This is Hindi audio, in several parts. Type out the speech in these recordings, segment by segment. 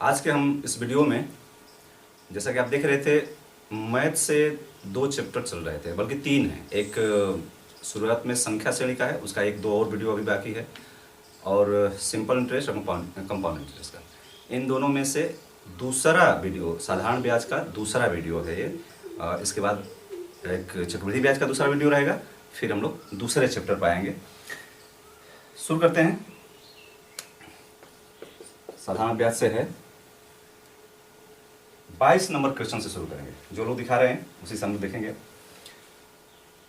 आज के हम इस वीडियो में, जैसा कि आप देख रहे थे, मैथ से 2 चैप्टर चल रहे थे, बल्कि 3 हैं। एक शुरुआत में संख्या श्रेणी का है, उसका 1-2 और वीडियो अभी बाकी है, और सिंपल इंटरेस्ट और कंपाउंड इंटरेस्ट का। इन दोनों में से दूसरा वीडियो, साधारण ब्याज का दूसरा वीडियो है ये। इसके बाद एक चक्रवृद्धि ब्याज का दूसरा वीडियो रहेगा, फिर हम लोग दूसरे चैप्टर पर आएंगे। शुरू करते हैं। साधारण ब्याज से है, 22 नंबर क्वेश्चन से शुरू करेंगे। जो लोग दिखा रहे हैं उसी से हम लोग देखेंगे।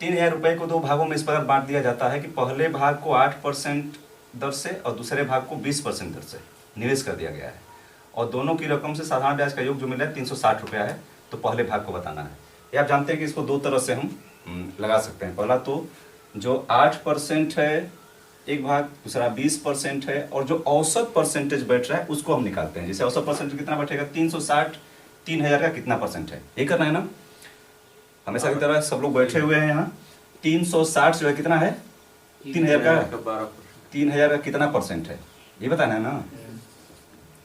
3000 रुपये को 2 भागों में इस प्रकार बांट दिया जाता है कि पहले भाग को 8% दर से और दूसरे भाग को 20% दर से निवेश कर दिया गया है, और दोनों की रकम से साधारण ब्याज का योग जो मिला है 360 रुपया है। तो पहले भाग को बताना है। ये आप जानते हैं कि इसको 2 तरह से हम लगा सकते हैं। पहला तो जो 8% है एक भाग, दूसरा 20% है, और जो औसत परसेंटेज बैठ रहा है उसको हम निकालते हैं। जैसे औसत परसेंटेज कितना बैठेगा, 360, 3000 का कितना परसेंट है, ये करना है ना। हमेशा की तरह सब लोग बैठे हुए हैं यहाँ। 360 जो है कितना है, 3000 का 3000 का कितना परसेंट है, ये बताना है ना।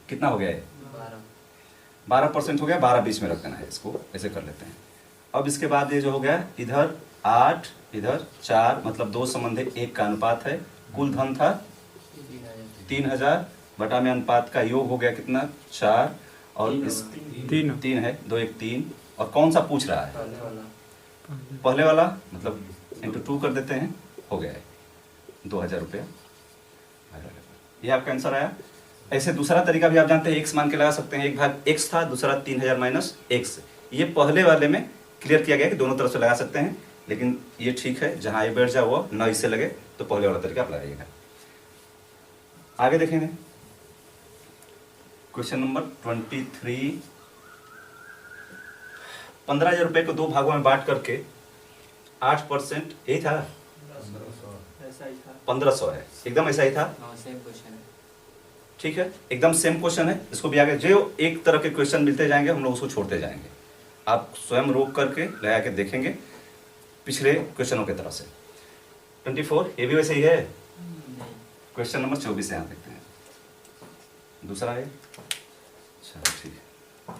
कितना हो गया है, 12% हो गया। 12-20 में रख देना है, इसको ऐसे कर लेते हैं। अब इसके बाद ये जो हो गया, इधर 8 इधर 4, मतलब 2 संबंधी 1 का अनुपात है। कुल धन था 3000 बटा में अनुपात का योग हो गया कितना, 4, और इस 3 है, 2 1 3। और कौन सा पूछ रहा है, पहले वाला, मतलब इंटू 2 कर देते हैं, हो गया है 2000 रुपया। ये आपका आंसर आया। ऐसे दूसरा तरीका भी आप जानते हैं, x मान के लगा सकते हैं। एक भाग x था, दूसरा 3000 माइनस x। ये पहले वाले में क्लियर किया गया कि दोनों तरफ से लगा सकते हैं, लेकिन ये ठीक है, जहां ये बैठ जाए वो न इससे लगे, तो पहले वाला तरीका आप लगाइएगा। आगे देखेंगे क्वेश्चन नंबर 23। 15,000 रुपए को 2 भागों में बांट करके 8%, यही था, 1500 है, एकदम ऐसा ही था। ठीक है, एकदम सेम क्वेश्चन है। इसको भी आगे जो एक तरह के क्वेश्चन मिलते जाएंगे हम लोग उसको छोड़ते जाएंगे। आप स्वयं रोक करके लगा के देखेंगे पिछले क्वेश्चनों की तरह से। 24 ये भी वैसे ही है। क्वेश्चन नंबर 24 यहाँ देखते हैं, दूसरा है। चलो ठीक है।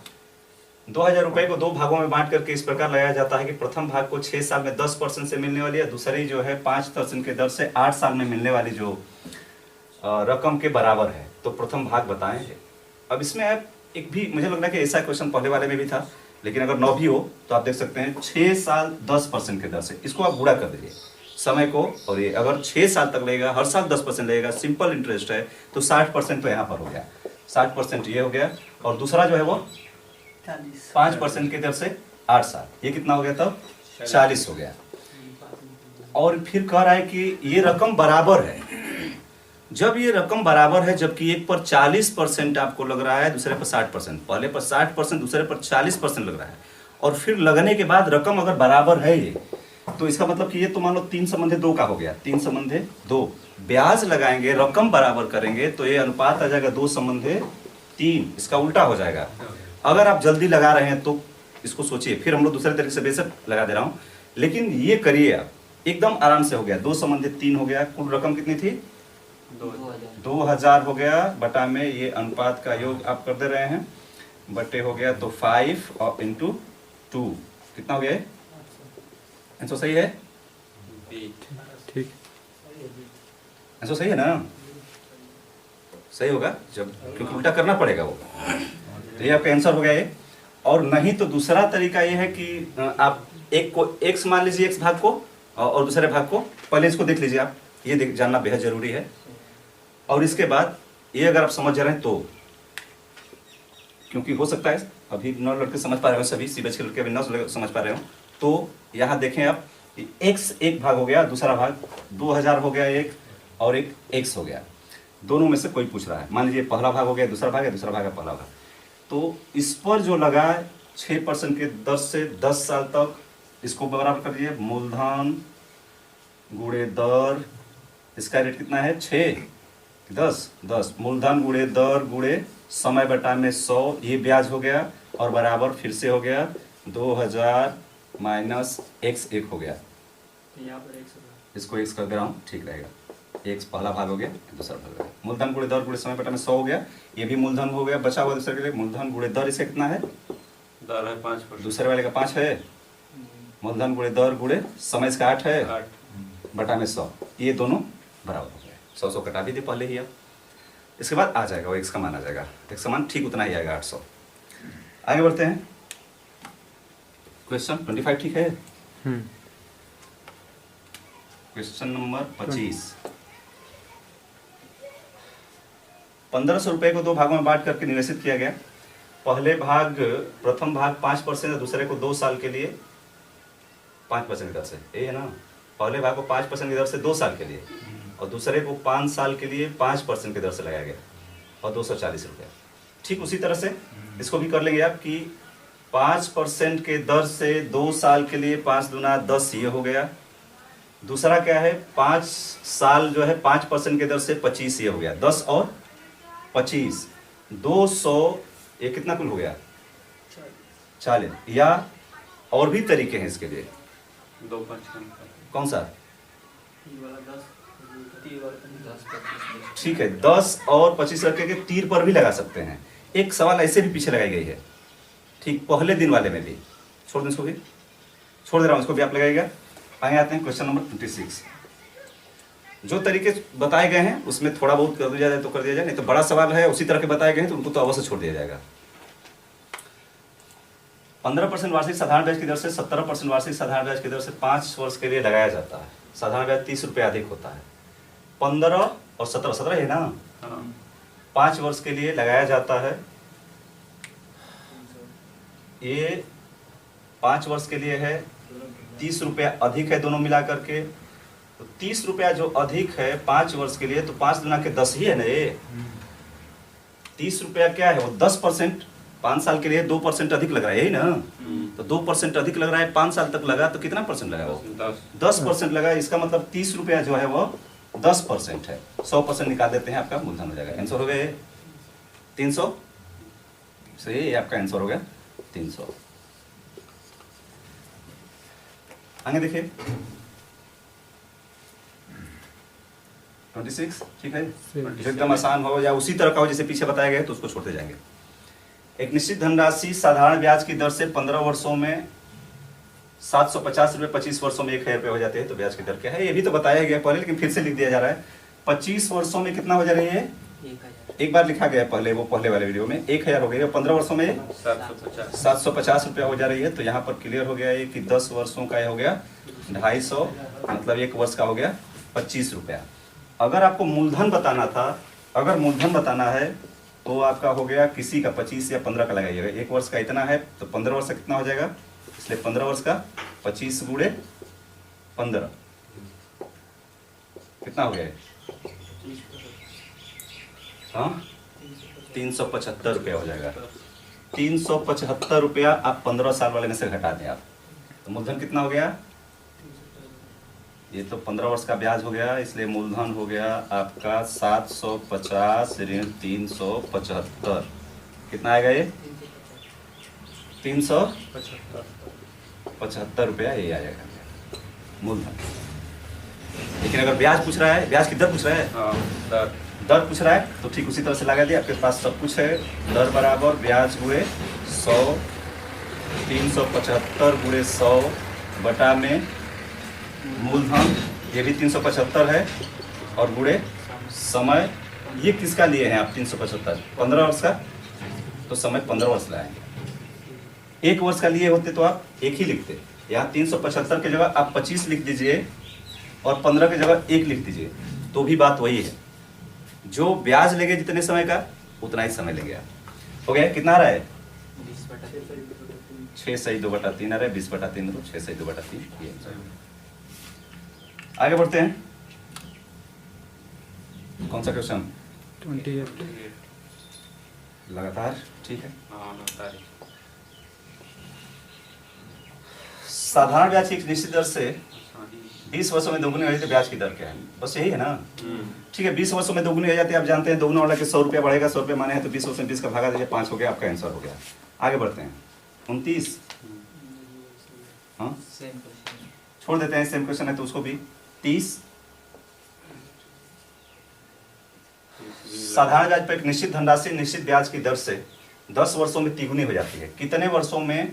2000 रुपए को 2 भागों में बांट करके इस प्रकार लगाया जाता है कि प्रथम भाग को 6 साल में 10% से मिलने वाली है, दूसरी जो है 5% के दर से 8 साल में मिलने वाली जो रकम के बराबर है। तो प्रथम भाग बताएं। अब इसमें आप एक भी, मुझे लग रहा है कि ऐसा क्वेश्चन पहले वाले में भी था, लेकिन अगर 9 भी हो तो आप देख सकते हैं 6 साल 10% के दर से। इसको आप गुणा कर दीजिए समय को, और ये अगर 6 साल तक लगेगा, हर साल 10% लगेगा, सिंपल इंटरेस्ट है, तो 60% तो यहाँ पर हो गया, 60% ये हो गया। और दूसरा जो है वो 5% के दर से 8 साल, ये कितना हो गया तब, 40 हो गया। और फिर कह रहा है कि ये रकम बराबर है। जब ये रकम बराबर है, जबकि एक पर 40% आपको लग रहा है, दूसरे पर 60%, पहले पर 60% दूसरे पर 40% लग रहा है, और फिर लगने के बाद रकम अगर बराबर है ये, तो इसका मतलब कि ये तो मान लो 3/2 का हो गया, 3/2। ब्याज लगाएंगे, रकम बराबर करेंगे, तो ये अनुपात आ जाएगा 2/3। इसका उल्टा हो जाएगा। अगर आप जल्दी लगा रहे हैं तो इसको सोचिए, फिर हम लोग दूसरे तरीके से बेशक लगा दे रहा हूँ, लेकिन ये करिए आप, एकदम आराम से हो गया। 2/3 हो गया। कुल रकम कितनी थी, 2000 हो गया, बटा में ये अनुपात का योग आप कर दे रहे हैं, बटे हो गया तो 5 और इंटू 2 कितना हो गया, आंसर सही है। ठीक, आंसर सही है ना, सही होगा जब, क्योंकि उल्टा करना पड़ेगा वो। तो ये आपका आंसर हो गया ये। और नहीं तो दूसरा तरीका ये है कि आप एक को x मान लीजिए, x भाग को, और दूसरे भाग को, पहले इसको देख लीजिए आप, ये जानना बेहद जरूरी है। और इसके बाद ये अगर आप समझ रहे हैं तो, क्योंकि हो सकता है अभी 9 लड़के समझ पा रहे हो, सभी सी बैच के लड़के अभी 9 समझ पा रहे हो, तो यहाँ देखें आप, x एक भाग हो गया, दूसरा भाग 2000 हो गया एक, और एक x हो गया। दोनों में से कोई पूछ रहा है, मान लीजिए पहला भाग हो गया, दूसरा भाग है, दूसरा भाग है पहला भाग। तो इस पर जो लगा 6% के दर से 10 साल तक, इसको बराबर कर दीजिए, मूलधन गुणे दर, इसका रेट कितना है, 6 10 मूलधन गुणे दर गुणे समय बटा में 100, ये ब्याज हो गया, और बराबर फिर से हो गया 2000 माइनस x 1 हो गया। इसको x कर दे रहा हूँ, ठीक रहेगा। एक पहला भाग हो गया, दूसरा भाग हो गया। मूलधन गुणे दर गुणे समय बटा में 100 हो गया। ये भी मूलधन हो गया, बचा हुआ दूसरे के लिए मूलधन गुणे दर, इसका कितना है? दर है 5%। दूसरे वाले का 5 है। मूलधन गुणे दर गुणे समय इसका 8 है, 8 बटा में 100। ये दोनों बराबर हो गए। 100 कटा भी दे पहले ही। अब इसके बाद आ जाएगा वो x का मान आ जाएगा, x का मान ठीक उतना ही आएगा 800। आगे बढ़ते हैं। क्वेश्चन 25 ठीक है। Question number 25। 1500 रुपए को 2 भागों में बांट करके निवेशित किया गया। पहले भाग, प्रथम भाग 5% है, दूसरे को 2 साल के लिए 5% की दर से, ये है ना। पहले भाग को 5% की दर से 2 साल के लिए, और दूसरे को 5 साल के लिए 5% की दर से लगाया गया, और 240 रुपया। ठीक उसी तरह से इसको भी कर लेंगे आप कि 5% के दर से 2 साल के लिए 5 दूना 10, ये हो गया। दूसरा क्या है, 5 साल जो है 5% के दर से 25, ये हो गया। 10 और 25 200, ये कितना कुल हो गया? 40। या और भी तरीके हैं इसके लिए। 2% कौन सा? ठीक है, 10 और 25 रख के तीर पर भी लगा सकते हैं। एक सवाल ऐसे भी पीछे लगाई गई है, ठीक पहले दिन वाले में भी। छोड़ दें इसको भी, छोड़ दे रहा हूं, इसको भी आप लगाइएगा। आगे आते हैं क्वेश्चन नंबर 26। जो तरीके बताए गए हैं उसमें थोड़ा बहुत कर दिया जाए तो कर दिया जाए, नहीं तो बड़ा सवाल है उसी तरह के बताए गए हैं तो उनको तो अवश्य छोड़ दिया जाएगा। 15% वार्षिक साधारण ब्याज की दर से 17% वार्षिक साधारण ब्याज की दर से 5 वर्ष के लिए लगाया जाता है। साधारण ब्याज 30 रुपये अधिक होता है। 15 और 17 है ना, 5 वर्ष के लिए लगाया जाता है। ये 5 वर्ष के लिए है, 30 रुपया अधिक है दोनों मिला करके। तो 30 रुपया जो अधिक है 5 वर्ष के लिए, तो 5 दुना के 10 ही है ना ये। 30 रुपया क्या है, वो 10%। 5 साल के लिए 2% अधिक लग रहा है, यही ना। तो 2% अधिक लग रहा है, 5 साल तक लगा तो कितना परसेंट लगा वो? 10% लगा। इसका मतलब 30 रुपया जो है वो 10% है। 100% निकाल देते हैं, आपका मूलधन हो जाएगा। आंसर हो गया 300। सही, ये आपका आंसर हो गया 300। आगे देखिए 26 ठीक है। जो एकदम आसान हो या उसी तरह का हो जैसे पीछे बताया गया तो उसको छोड़ते जाएंगे। एक निश्चित धनराशि साधारण ब्याज की दर से 15 वर्षों में 750 रुपये, 25 वर्षों में 1000 रुपये हो जाते हैं। तो ब्याज की दर क्या है ये भी तो बताया गया पहले, लेकिन फिर से लिख दिया जा रहा है। 25 वर्षों में कितना हो जा रही है? 1000। एक बार लिखा गया पहले, वो पहले वाले वीडियो में 1000 हो गई। 15 वर्षों में 750 रुपया हो जा रही है। तो यहाँ पर क्लियर हो गया है कि 10 वर्षों का हो गया 250, मतलब 1 वर्ष का हो गया 25 रुपया। अगर आपको मूलधन बताना था, अगर मूलधन बताना है तो आपका हो गया किसी का 25 या 15 का लगाइएगा। 1 वर्ष का इतना है तो 15 वर्ष का कितना हो जाएगा, इसलिए 15 वर्ष का 25 गुणे 15 कितना हो गया? हाँ 375 रुपया हो जाएगा। 375 रुपया आप 15 साल वाले में से घटा दें आप, तो मूलधन कितना हो गया? ये तो 15 वर्ष का ब्याज हो गया, इसलिए मूलधन हो गया आपका 750 ऋण 375। कितना आएगा ये? 375 रुपया ये आ जाएगा मूलधन। लेकिन अगर ब्याज पूछ रहा है, ब्याज की दर पूछ रहा है, दर पूछ रहा है तो ठीक उसी तरह से लगा दिया। आपके पास सब कुछ है। दर बराबर ब्याज हुए 100, 375 गुणे 100 बटा में मूलधन, ये भी 375 है, और गुणे समय। ये किसका लिए हैं आप? 375 15 वर्ष का, तो समय 15 वर्ष लाएंगे। 1 वर्ष का लिए होते तो आप एक ही लिखते। यहाँ 375 की जगह आप 25 लिख दीजिए और 15 की जगह 1 लिख दीजिए, तो भी बात वही है। जो ब्याज लेंगे जितने समय का उतना ही समय लेंगे आप। हो गया? कितना आ रहा है? 6 सही 2/3 आ रहा है। 20/3 तो 6 सही 2/3 ये। आगे बढ़ते हैं। कौन सा क्वेश्चन? 28 लगातार ठीक है। लगातार। साधारण ब्याज की एक निश्चित दर से 20 वर्षों में दोगुनी हो जाती है। ब्याज की दर क्या है? बस यही है ना। ठीक है, 20 वर्षों में दोगुनी हो जाती है। आप जानते हैं दोगुना वाला के 100 रुपया बढ़ेगा। 100 रुपये माने हैं तो 20 वर्ष में 20 का भागा दीजिए, 5 हो गया, आपका आंसर हो गया। आगे बढ़ते हैं 29। हाँ छोड़ देते हैं, सेम क्वेश्चन है तो उसको भी 30 साधारण ब्याज पर एक निश्चित धनराशि निश्चित ब्याज की दर से 10 वर्षों में तिगुनी हो जाती है। कितने वर्षों में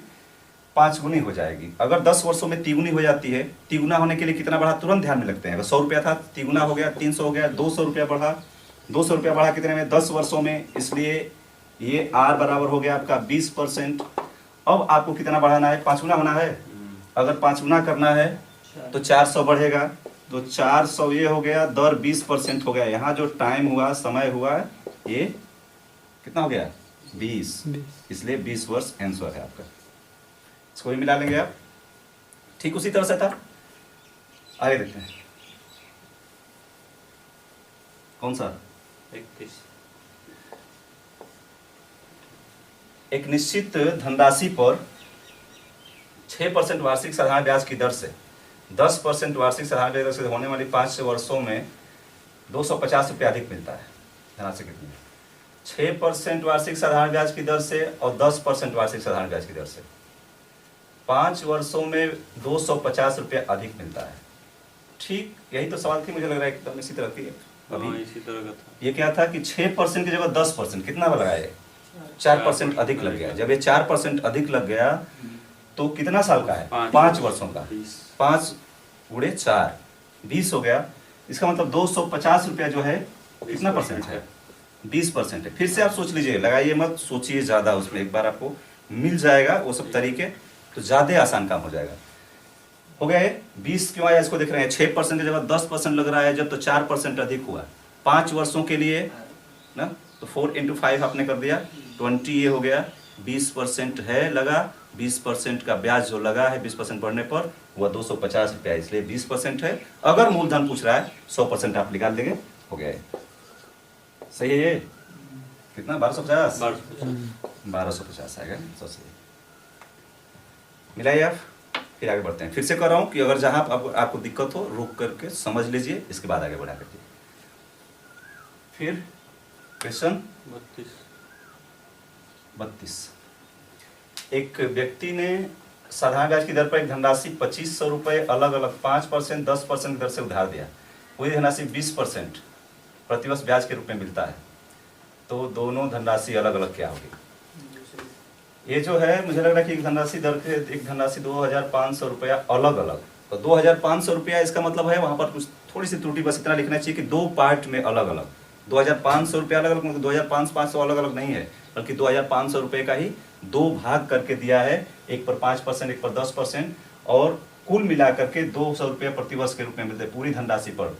5 गुनी हो जाएगी? अगर 10 वर्षों में तिगुनी हो जाती है, तिगुना होने के लिए कितना बढ़ा तुरंत ध्यान में लगते हैं। अगर 100 रुपया था, तिगुना हो गया, 300 हो गया, 200 रुपया बढ़ा। 200 रुपया बढ़ा कितने में? 10 वर्षों में। इसलिए ये R बराबर हो गया आपका 20%। अब आपको कितना बढ़ाना है? 5 गुना होना है। अगर 5 गुना करना है तो 400 बढ़ेगा, तो 400 ये हो गया, दर 20% हो गया। यहाँ जो टाइम हुआ, समय हुआ, ये कितना हो गया? 20। इसलिए 20 वर्ष आंसर है आपका। इसको भी मिला लेंगे आप। ठीक उसी तरह से था। आगे देखते हैं कौन सा? 31। एक निश्चित धनराशि पर 6% वार्षिक साधारण ब्याज की दर से 10% वार्षिक साधारण ब्याज से होने वाली 5 वर्षों में 250 रुपये अधिक मिलता है। धनराशि कितनी? 6% वार्षिक साधारण ब्याज की दर से और 10% वार्षिक साधारण ब्याज की दर से 5 वर्षों में 250 रुपये अधिक मिलता है। ठीक यही तो सवाल थी, मुझे लग रहा है एकदम इसी तरह की अभी। इसी तरह का था। ये क्या था कि 6% की जगह 10%, कितना लगाए? 4% अधिक लग गया। जब ये 4% अधिक लग गया तो कितना साल का है? 5 वर्षों का। 5 गुणे 4 20 हो गया। इसका मतलब 250 रुपया जो है कितना परसेंट है? 20% है। फिर से आप सोच लीजिए, लगाइए मत, सोचिए ज़्यादा उसमें। एक बार आपको मिल जाएगा वो सब तरीके, तो ज़्यादा आसान काम हो जाएगा। हो गया है 20 क्यों आया? इसको देख रहे हैं 6% की जगह 10% लग रहा है जब, तो 4% अधिक हुआ 5 वर्षों के लिए ना। तो 4 × 5 आपने कर दिया 20, ये हो गया 20% है लगा। 20% का ब्याज जो लगा है 20% बढ़ने पर वह 250 रुपया, इसलिए 20% है। अगर मूलधन पूछ रहा है 100% आप निकाल देंगे। हो गया है। सही है ये? कितना? 1250। 1250 आएगा। सब सही। मिलाइए आप, फिर आगे बढ़ते हैं। फिर से कर रहा हूँ कि अगर जहाँ आपको दिक्कत हो रुक करके समझ लीजिए, इसके बाद आगे बढ़ा करके। फिर क्वेश्चन 32। एक व्यक्ति ने साधारण ब्याज की दर पर एक धनराशि 2500 रुपये अलग अलग 5%, 10% की दर से उधार दिया। वही धनराशि 20% प्रतिवर्ष ब्याज के रूप में मिलता है। तो दोनों धनराशि अलग अलग क्या होगी? ये जो है, मुझे लग रहा है कि एक धनराशि दर के एक धनराशि 2500 रुपया अलग अलग। तो 2500 रुपया, इसका मतलब है वहाँ पर कुछ थोड़ी सी त्रुटि, बस इतना लिखना चाहिए कि 2 पार्ट में अलग अलग 2500 रुपया अलग अलग, मतलब 2500 अलग अलग नहीं है, बल्कि 2500 रुपये का ही 2 भाग करके दिया है। एक पर 5%, एक पर 10%, और कुल मिला करके 200 रुपये प्रतिवर्ष के रूप में मिलते हैं। पूरी धनराशि पर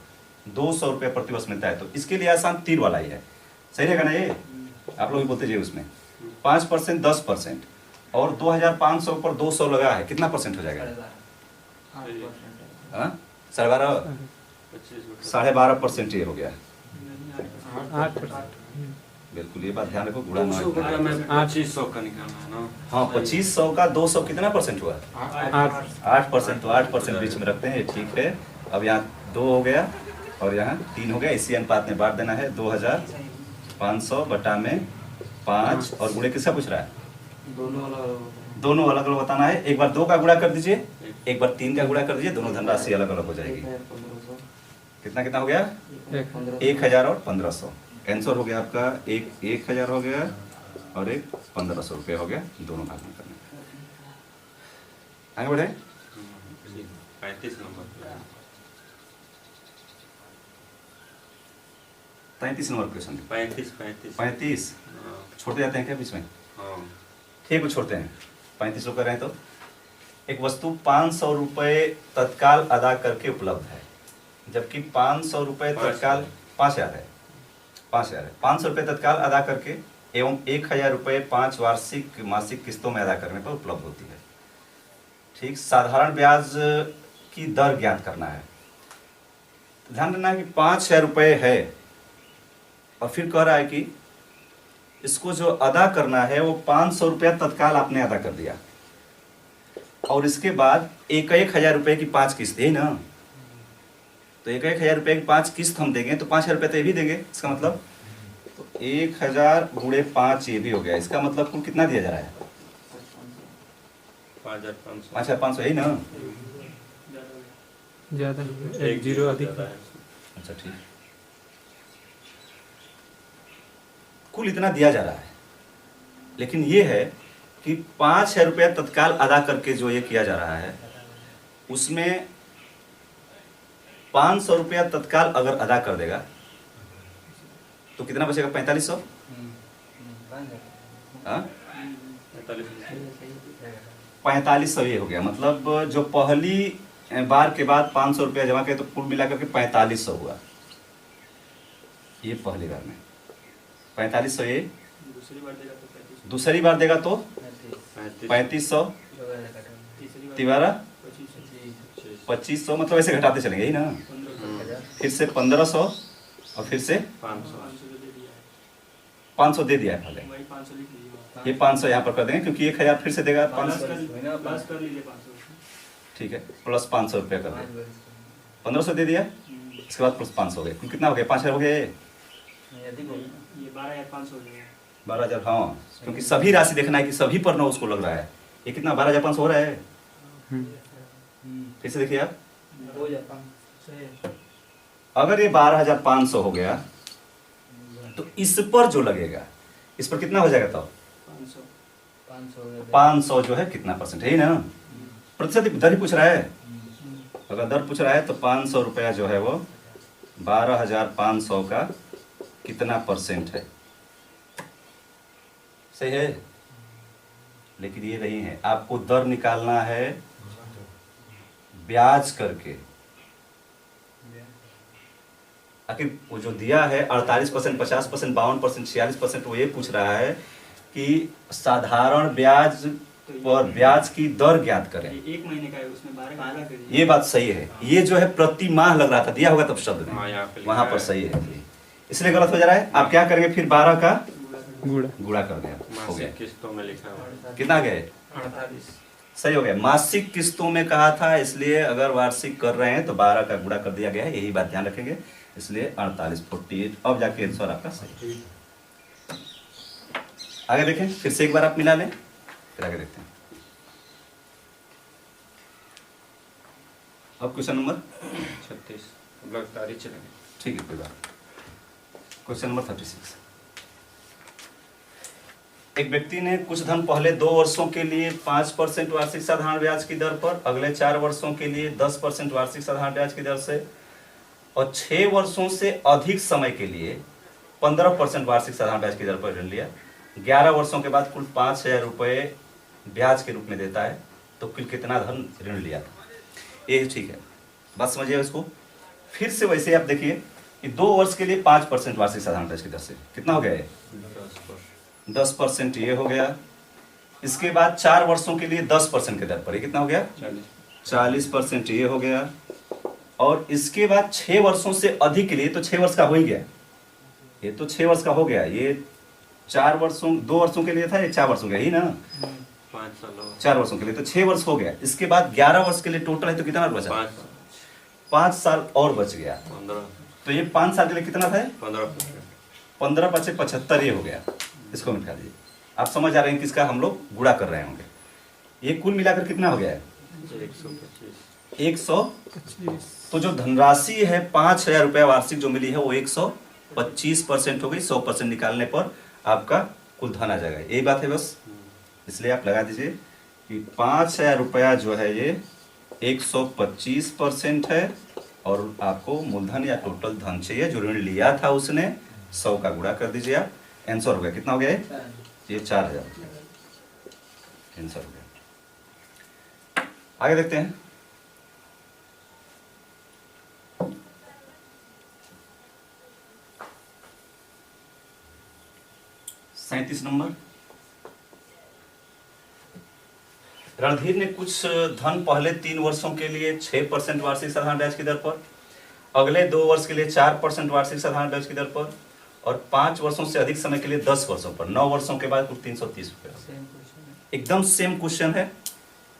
200 रुपये प्रतिवर्ष मिलता है। तो इसके लिए आसान तीर वाला ही है। सही रहेगा ना ये? आप लोग भी बोलते जाइए उसमें 5%, 10% और 2500 पर 200 लगा है, कितना परसेंट हो जाएगा? 12.5% ये हो गया। 8%। बिल्कुल, ये बात ध्यान रखो, गुणा ना। 2500 का निकालना है ना। हाँ, 2500 का 200 कितना परसेंट हुआ? 8%। तो 8% बीच में रखते हैं, ये ठीक है। अब यहाँ 2 हो गया और यहाँ 3 हो गया। इसी अनुपात में बांट देना है। 2500 बटा में 5 और गुणे किसका पूछ रहा है? दोनों अलग अलग बताना है। एक बार 2 का गुणा कर दीजिए, एक बार 3 का गुणा कर दीजिए, दोनों धनराशि अलग अलग हो जाएगी। कितना कितना हो गया? 1000 और 1500। आंसर हो गया आपका 1000 हो गया और एक 1500 रुपये हो गया। दोनों भाग में करना। आगे बढ़े। 35 नंबर। 33 number question. 35 हाँ। छोड़ते जाते हैं क्या बीच में? हाँ। ठीक, वो छोड़ते हैं। 35 लोग कर रहे हैं। तो एक वस्तु 500 रुपये तत्काल अदा करके उपलब्ध है, जबकि 500 रुपये तत्काल 5000 है। 500 रुपये तत्काल अदा करके एवं 1000 रुपये 5 वार्षिक मासिक किस्तों में अदा करने पर उपलब्ध होती है। ठीक, साधारण ब्याज की दर ज्ञात करना है। ध्यान देना है कि 5000 रुपये है और फिर कह रहा है कि इसको जो अदा करना है वो 500 रुपया तत्काल आपने अदा कर दिया, और इसके बाद 1000 रुपये की 5 किस्त है ना। तो 1000 रुपये की 5 किस्त हम देंगे तो 5000 रुपये तो ये भी देंगे। इसका मतलब तो 1000 गुणे 5 ये भी हो गया। इसका मतलब कुल कितना दिया जा रहा है? 5500 है ना। ज्यादा, एक जीरो अधिक। अच्छा ठीक। कुल इतना दिया जा रहा है, लेकिन ये है कि 5,000 रुपया तत्काल अदा करके जो ये किया जा रहा है, उसमें 500 रुपया तत्काल अगर अदा कर देगा तो कितना बचेगा? 4500। हाँ, 4500 ये हो गया। मतलब जो पहली बार के बाद 500 रुपया जमा किया तो कुल मिलाकर के 4500 हुआ। ये पहली बार में 4500, ये दूसरी बार देगा तो 3500, तिबारा 2500, मतलब ऐसे घटाते चलेंगे ही ना। फिर से 1500 और फिर से 500 दे दिया है पहले। ये 500 यहाँ पर कर देंगे क्योंकि 1000 फिर से देगा 500, ठीक है, प्लस 500 रुपया कर दें, 1500 दे दिया, इसके बाद प्लस 500 हो गए। कितना हो गया? 5000 हो गया। ये 12,000। हाँ, क्योंकि सभी राशि देखना है कि सभी पर ना उसको लग रहा है। ये कितना? 12,500 हो रहा है। फिर से देखिए आप, अगर ये 12,500 हो गया तो इस पर जो लगेगा, इस पर कितना हो जाएगा? तब 500 जो है कितना परसेंट है ना, प्रतिशत दर ही पूछ रहा है। अगर दर पूछ रहा है तो 500 रुपया जो है वो 12,500 का कितना परसेंट है, सही है। लेकिन ये नहीं है, आपको दर निकालना है ब्याज करके। आखिर वो जो दिया है 48%, 50%, 52%, 46%, वो ये पूछ रहा है कि साधारण ब्याज पर ब्याज की दर ज्ञात करें। एक महीने का है, उसमें 12 करिए। ये बात सही है। ये जो है प्रति माह लग रहा था, दिया होगा तब शब्द में, वहां पर सही है, इसलिए गलत हो जा रहा है। आप क्या करेंगे? फिर 12 का गुणा कर दें, हो गया। किस्तों में लिखा हुआ कितना गए? 48। सही हो गया। मासिक किस्तों में कहा था, इसलिए अगर वार्षिक कर रहे हैं तो 12 का गुणा कर दिया गया है, यही बात ध्यान रखेंगे। इसलिए 48 अब जाके आंसर आपका सही। आगे देखें, फिर से एक बार आप मिला लें, फिर आगे देखते हैं। अब क्वेश्चन नंबर 36 लगातार ही चलेंगे। ठीक है, कोई बात। Question number 36। एक व्यक्ति ने कुछ धन पहले 2 वर्षों के लिए 5% वार्षिक साधारण ब्याज की दर पर, अगले 4 वर्षों के लिए 10% वार्षिक साधारण ब्याज की दर से और 6 वर्षों से अधिक समय के लिए 15% वार्षिक साधारण ब्याज की दर पर ऋण लिया। 11 वर्षों के बाद कुल 5,000 रुपये ब्याज के रूप में देता है, तो कुल कितना धन ऋण लिया था? ये ठीक है, बात समझिए इसको। फिर से वैसे आप देखिए कि 2 वर्ष के लिए 5% वार्षिक साधारण ब्याज की दर से कितना हो गया है? 10% ये हो गया। इसके बाद 4 वर्षों के लिए 10% के दर पर ये कितना हो गया? 40% ये हो गया। और इसके बाद 6 वर्षों से अधिक के लिए, तो 6 वर्ष का हो ही गया, ये तो 6 वर्ष का हो गया। ये 4 वर्षों 2 वर्षों के लिए था, ये 4 वर्षों का ही ना, 4 वर्षों के लिए तो 6 वर्ष हो गया। इसके बाद 11 वर्ष के लिए टोटल है, तो कितना बचा? 5 साल और बच गया। तो ये 5 साल के लिए कितना था? 15 × 75 ये हो गया। इसको मिटा दीजिए। आप समझ आ रहे हैं किसका हम लोग गुणा कर रहे होंगे। ये कुल मिलाकर कितना हो गया है? 125। तो जो धनराशि है 5,000 रुपया वार्षिक जो मिली है वो 125% हो गई। 100% निकालने पर आपका कुल धन आ जाएगा। यही बात है बस, इसलिए आप लगा दीजिए कि 5,000 रुपया जो है ये 125% है और आपको मूलधन या टोटल धन चाहिए जो ऋण लिया था उसने। 100 का गुणा कर दीजिए आप, आंसर हो गया कितना हो गया? ये 4,000 आंसर हो गया। आगे देखते हैं। सैंतीस नंबर। रणधीर ने कुछ धन पहले 3 वर्षों के लिए 6% वार्षिक साधारण ब्याज की दर पर, अगले 2 वर्ष के लिए 4% वार्षिक साधारण ब्याज की दर पर और 5 वर्षों से अधिक समय के लिए 10 वर्षों पर 9 वर्षों के बाद कुल 330 रुपये। एकदम सेम क्वेश्चन है,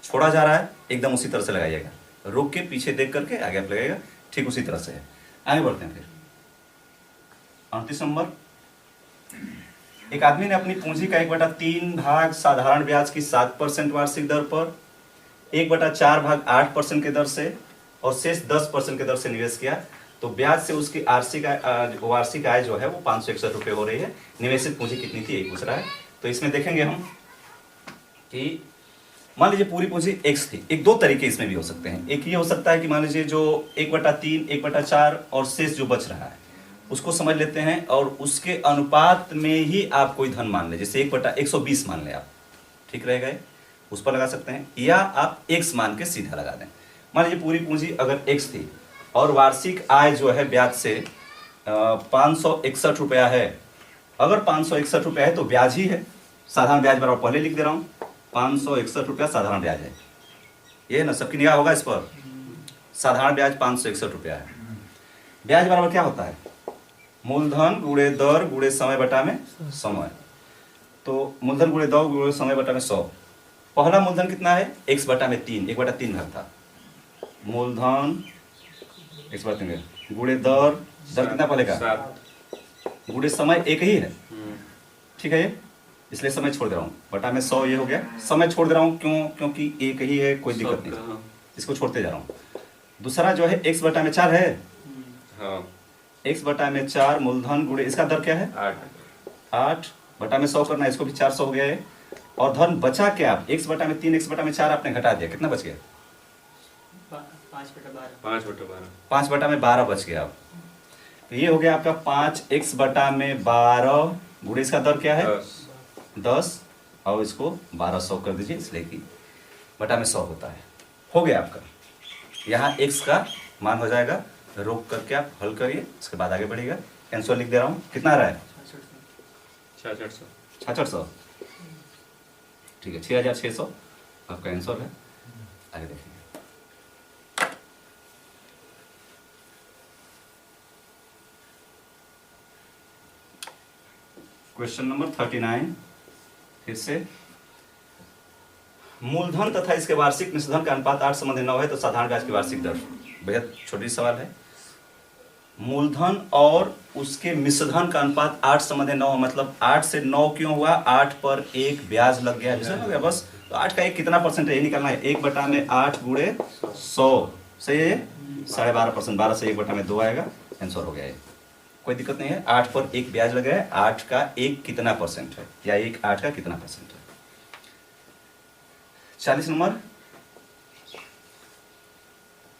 छोड़ा जा रहा है, एकदम उसी तरह से लगाइएगा। रोक के पीछे देख करके आगे आप लगाइएगा, ठीक उसी तरह से है। आगे बढ़ते हैं फिर 38 नंबर। एक आदमी ने अपनी पूंजी का 1/3 भाग साधारण ब्याज की 7% वार्षिक दर पर, 1/4 भाग 8% के दर से और शेष 10% के दर से निवेश किया। तो ब्याज से उसकी वार्षिक आय जो है वो 561 रुपये हो रही है। निवेशित पूंजी कितनी थी, यही पूछ रहा है। तो इसमें देखेंगे हम कि मान लीजिए पूरी पूंजी x थी। एक दो तरीके इसमें भी हो सकते हैं। एक ये हो सकता है कि मान लीजिए जो 1/3, 1/4 और शेष जो बच रहा है उसको समझ लेते हैं और उसके अनुपात में ही आप कोई धन मान लें, जैसे 1/120 मान लें आप, ठीक रहेगा ये, उस पर लगा सकते हैं। या आप x मान के सीधा लगा दें। मान लीजिए पूरी पूंजी अगर x थी और वार्षिक आय जो है ब्याज से 561 रुपया है। अगर 561 रुपया है तो ब्याज ही है, साधारण ब्याज बराबर पहले लिख दे रहा हूँ, 561 रुपया साधारण ब्याज है। ये ना सबकी निगाह होगा इस पर, साधारण ब्याज 561 रुपया है। ब्याज बराबर क्या होता है, मूलधन गुणे दर गुणे समय बटा में समय। तो मूलधन गुणे दर गुणे समय बटा में 100। पहला मूलधन कितना है, x/3, 1/3 भाग था। मूलधन x/3 गुणे दर कितना पड़ेगा, 7। गुणे समय एक ही है, ठीक है, इसलिए समय छोड़ दे रहा हूँ, बटा में 100 ये हो गया। समय छोड़ दे रहा हूँ क्यों, क्योंकि एक ही है, कोई दिक्कत नहीं, इसको छोड़ते जा रहा हूँ। दूसरा जो है x/4 है, हाँ, x/4 मूलधन गुणे इसका दर क्या है 8 बटा में 100 करना है, इसको भी 400 हो गया है। और धन बचा क्या, आप x/3 x/4 आपने घटा दिया, कितना बच गया, 5/12। 5/12 बच गया। अब तो ये हो गया आपका 5x/12 गुणे इसका दर क्या है 10 और इसको 1200 कर दीजिए, इसलिए कि बटा में 100 होता है। हो गया आपका, यहाँ x का मान हो जाएगा। रोक करके आप हल करिए, इसके बाद आगे बढ़िएगा। आंसर लिख दे रहा हूँ, कितना आ रहा है 6600, ठीक है, 6600 आपका आंसर है। आगे देखेंगे। क्वेश्चन नंबर 39 फिर से, मूलधन तथा इसके वार्षिक मिश्रधन का अनुपात 8:9 है तो साधारण ब्याज की वार्षिक दर। बेहद छोटी सवाल है। मूलधन और उसके मिश्रधन का अनुपात 8:9, मतलब 8 से 9 क्यों हुआ, 8 पर 1 ब्याज लग गया, हो गया बस। तो 8 का 1 कितना परसेंट है ये निकालना है, 1/8 गुणे 100 से 12.5%, 12 से 1/2 आएगा, आंसर हो गया ये, कोई दिक्कत नहीं है। 8 पर 1 ब्याज लगा है, 8 का 1 कितना परसेंट है, या 1 8 का कितना परसेंट है। 40 नंबर,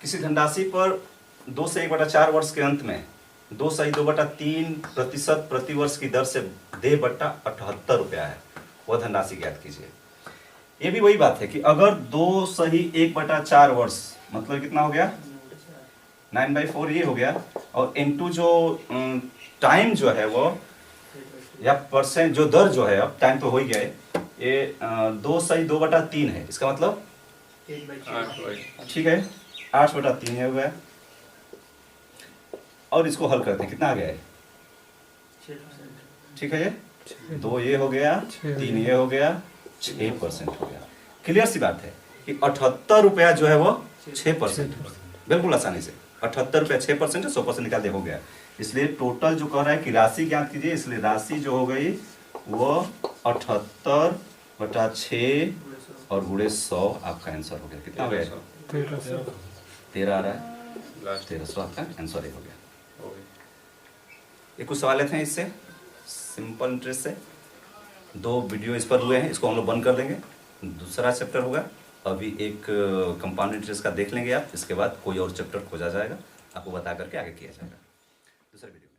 किसी धनराशि पर 2 से 1/4 वर्ष के अंत में 2.2/3% प्रति वर्ष की दर से दे बटा 78 रुपया है, वह धनराशि ज्ञात कीजिए। ये भी वही बात है कि अगर 2.1/4 वर्ष मतलब कितना हो गया 9/4 ये हो गया, और इनटू जो टाइम जो है वो या परसेंट जो दर जो है, अब टाइम तो हो ही गया है, ये 2/2/3 है, इसका मतलब 8/6। ठीक है 8/3 है हो गया। और इसको हल करते हैं, कितना आ गया है, 6%। ठीक है, ये 2 ये हो गया, 3 ये हो गया, 6% हो गया। क्लियर सी बात है कि 78 रुपया जो है वो 6%, बिल्कुल आसानी से 78 रुपया 6% है, 100% निकाल दे हो गया। इसलिए टोटल जो कह रहा है कि राशि ज्ञात कीजिए, इसलिए राशि जो हो गई वो 78/6 और गुणे 100 आपका आंसर हो गया। कितना हो गया, 13 आ रहा है, 1300 आपका आंसर हो गया। ये कुछ सवाल थे इससे सिंपल इंटरेस्ट से, 2 वीडियो इस पर हुए हैं, इसको हम लोग बंद कर देंगे। दूसरा चैप्टर होगा, अभी एक कंपाउंड इंटरेस्ट का देख लेंगे आप, इसके बाद कोई और चैप्टर खोजा जाएगा, आपको बता करके आगे किया जाएगा दूसरा वीडियो।